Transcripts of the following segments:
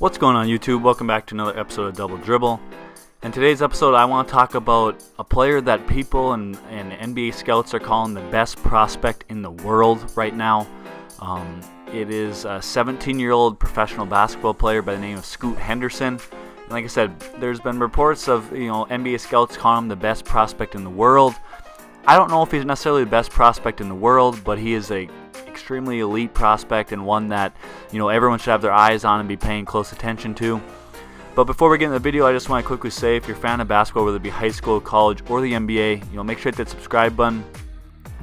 What's going on, YouTube? Welcome back to another episode of Double Dribble. In today's episode, I want to talk about a player that people and NBA scouts are calling the best prospect in the world right now. It is a 17-year-old professional basketball player by the name of Scoot Henderson. And like I said, there's been reports of NBA scouts calling him the best prospect in the world. I don't know if he's necessarily the best prospect in the world, but he is a extremely elite prospect and one that everyone should have their eyes on and be paying close attention to. But before we get into the video, I just want to quickly say, if you're a fan of basketball, whether it be high school, college, or the NBA, make sure to hit that subscribe button.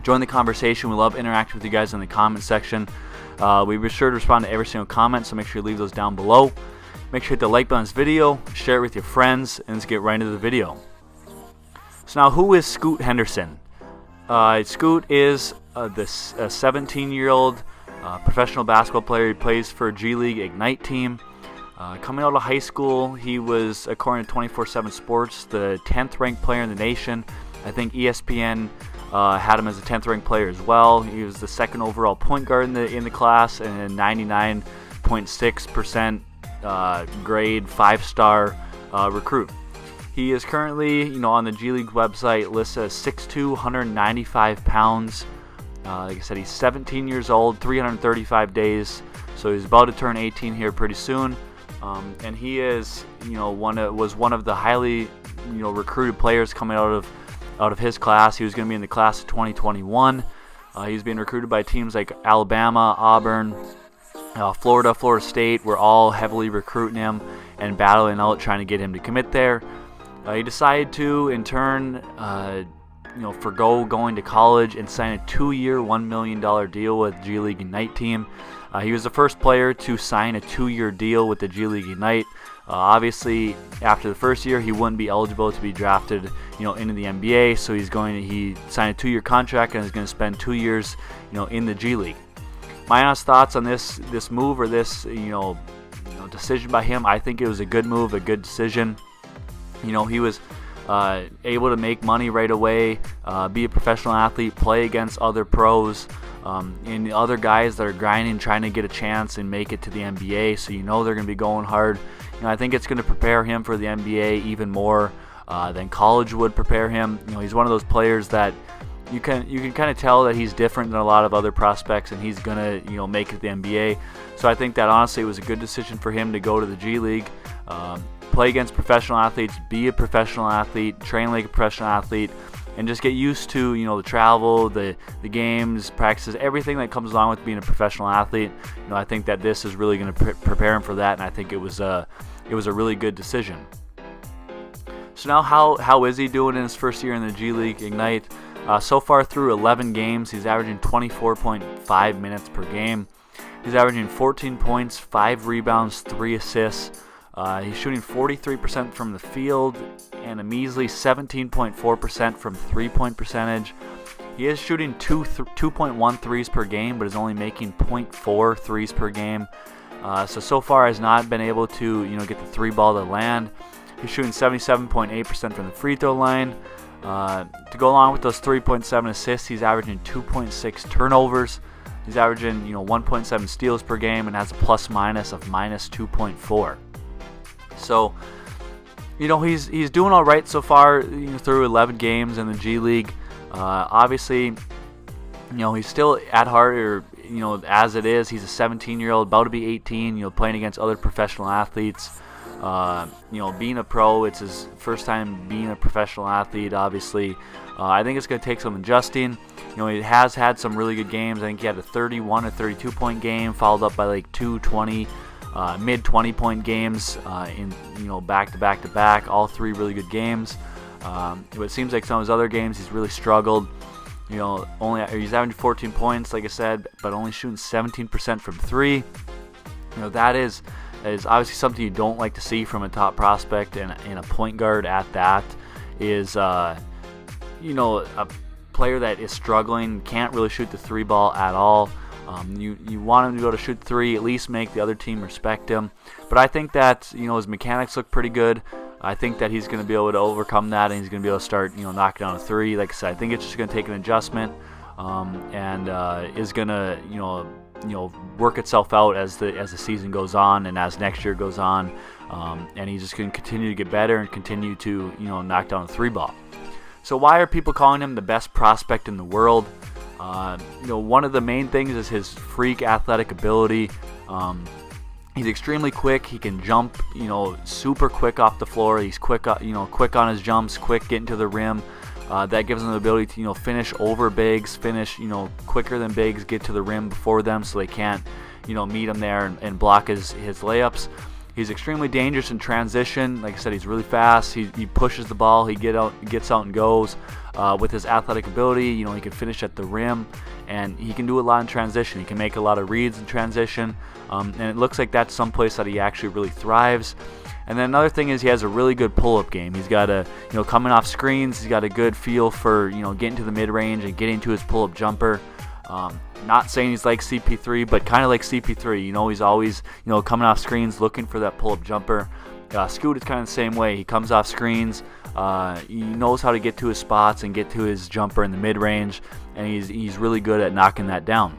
Join the conversation. We love interacting with you guys in the comment section. We be sure to respond to every single comment, so make sure you leave those down below. Make sure to hit the like button on this video, share it with your friends, and let's get right into the video. So now, who is Scoot Henderson? Scoot is this 17-year-old professional basketball player. He plays for G League Ignite team. Coming out of high school, he was, according to 24/7 Sports, the 10th ranked player in the nation. I think ESPN had him as a 10th ranked player as well. He was the second overall point guard in the class and a 99.6% grade 5-star recruit. He is currently, on the G League website listed as 6'2", 195 pounds. Like I said, he's 17 years old, 335 days, so he's about to turn 18 here pretty soon. And he is, was one of the highly, recruited players coming out of his class. He was going to be in the class of 2021. He's being recruited by teams like Alabama, Auburn, Florida State. Were all heavily recruiting him and battling out trying to get him to commit there. He decided to, in turn, forgo going to college and sign a 2-year, $1 million deal with G League Ignite team. He was the first player to sign a 2-year deal with the G League Ignite. Obviously, after the first year, he wouldn't be eligible to be drafted, into the NBA. So he signed a 2-year contract and is going to spend 2 years, in the G League. My honest thoughts on this move or this, decision by him, I think it was a good move, a good decision. He was able to make money right away, be a professional athlete, play against other pros, and the other guys that are grinding, trying to get a chance and make it to the NBA. So they're going to be going hard. I think it's going to prepare him for the NBA even more than college would prepare him. He's one of those players that you can kind of tell that he's different than a lot of other prospects, and he's going to make it to the NBA. So I think that honestly it was a good decision for him to go to the G League. Play against professional athletes, be a professional athlete, train like a professional athlete, and just get used to the travel, the games, practices, everything that comes along with being a professional athlete. I think that this is really going to prepare him for that, and I think it was a really good decision. So now, how is he doing in his first year in the G League Ignite? So far through 11 games, he's averaging 24.5 minutes per game. He's averaging 14 points, 5 rebounds, 3 assists. He's shooting 43% from the field and a measly 17.4% from three-point percentage. He is shooting 2.1 threes per game, but is only making 0.4 threes per game. So far has not been able to get the three ball to land. He's shooting 77.8% from the free throw line. To go along with those 3.7 assists, he's averaging 2.6 turnovers. He's averaging 1.7 steals per game and has a plus-minus of minus 2.4. So, he's doing all right so far through 11 games in the G League. Obviously, he's still at heart, or as it is, he's a 17-year-old, about to be 18. Playing against other professional athletes. Being a pro, it's his first time being a professional athlete. Obviously, I think it's going to take some adjusting. He has had some really good games. I think he had a 31 or 32 point game, followed up by like 220. Mid 20-point games in back to back, all 3 really good games. But it seems like some of his other games he's really struggled. He's averaging 14 points, like I said, but only shooting 17% from 3. That is obviously something you don't like to see from a top prospect and a point guard at that. Is a player that is struggling, can't really shoot the 3 ball at all. You want him to be able to shoot 3, at least make the other team respect him. But I think that his mechanics look pretty good. I think that he's going to be able to overcome that, and he's going to be able to start knocking down a 3. Like I said, I think it's just going to take an adjustment, and is going to work itself out as the season goes on and as next year goes on, and he's just going to continue to get better and continue to knock down a 3-ball. So why are people calling him the best prospect in the world? One of the main things is his freak athletic ability. He's extremely quick. He can jump, super quick off the floor. He's quick, quick on his jumps, quick getting to the rim. That gives him the ability to, finish over bigs, finish, quicker than bigs, get to the rim before them, so they can't, meet him there and block his layups. He's extremely dangerous in transition. Like I said, he's really fast. He pushes the ball. He gets out and goes. With his athletic ability, he can finish at the rim, and he can do a lot in transition. He can make a lot of reads in transition, and it looks like that's someplace that he actually really thrives. And then another thing is he has a really good pull-up game. He's got coming off screens, he's got a good feel for, getting to the mid-range and getting to his pull-up jumper. Not saying he's like CP3, but kind of like CP3. He's always, coming off screens, looking for that pull-up jumper. Scoot is kind of the same way. He comes off screens. He knows how to get to his spots and get to his jumper in the mid-range, and he's really good at knocking that down.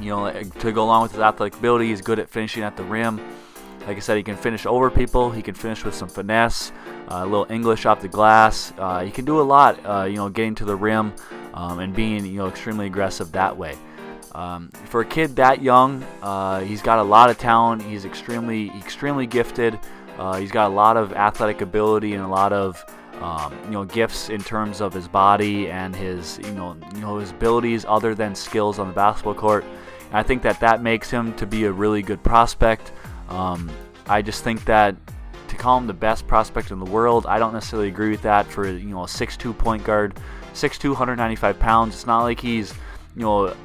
To go along with his athletic ability, he's good at finishing at the rim. Like I said, he can finish over people. He can finish with some finesse, a little English off the glass. He can do a lot, getting to the rim and being, extremely aggressive that way. For a kid that young, he's got a lot of talent. He's extremely gifted. He's got a lot of athletic ability and a lot of gifts in terms of his body and his his abilities other than skills on the basketball court. And I think that makes him to be a really good prospect. I just think that to call him the best prospect in the world, I don't necessarily agree with that for a 6'2" point guard, 6'2", 195 pounds. It's not like he's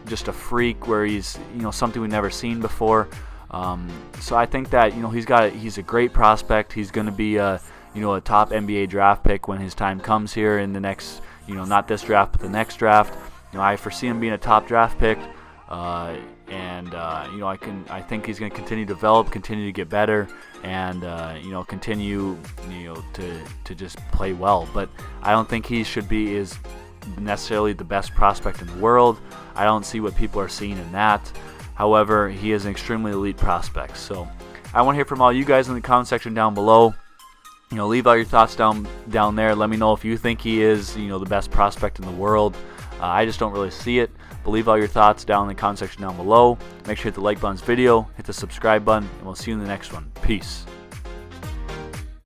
just a freak where he's something we've never seen before. So I think that he's a great prospect. He's going to be a top NBA draft pick when his time comes here in the next not this draft but the next draft. I foresee him being a top draft pick. I think he's going to continue to develop, continue to get better, and continue to just play well. But I don't think he is necessarily the best prospect in the world. I don't see what people are seeing in that. However, he is an extremely elite prospect. So I want to hear from all you guys in the comment section down below. Leave all your thoughts down there. Let me know if you think he is the best prospect in the world. I just don't really see it. But leave all your thoughts down in the comment section down below. Make sure you hit the like button on this video, hit the subscribe button, and we'll see you in the next one. Peace.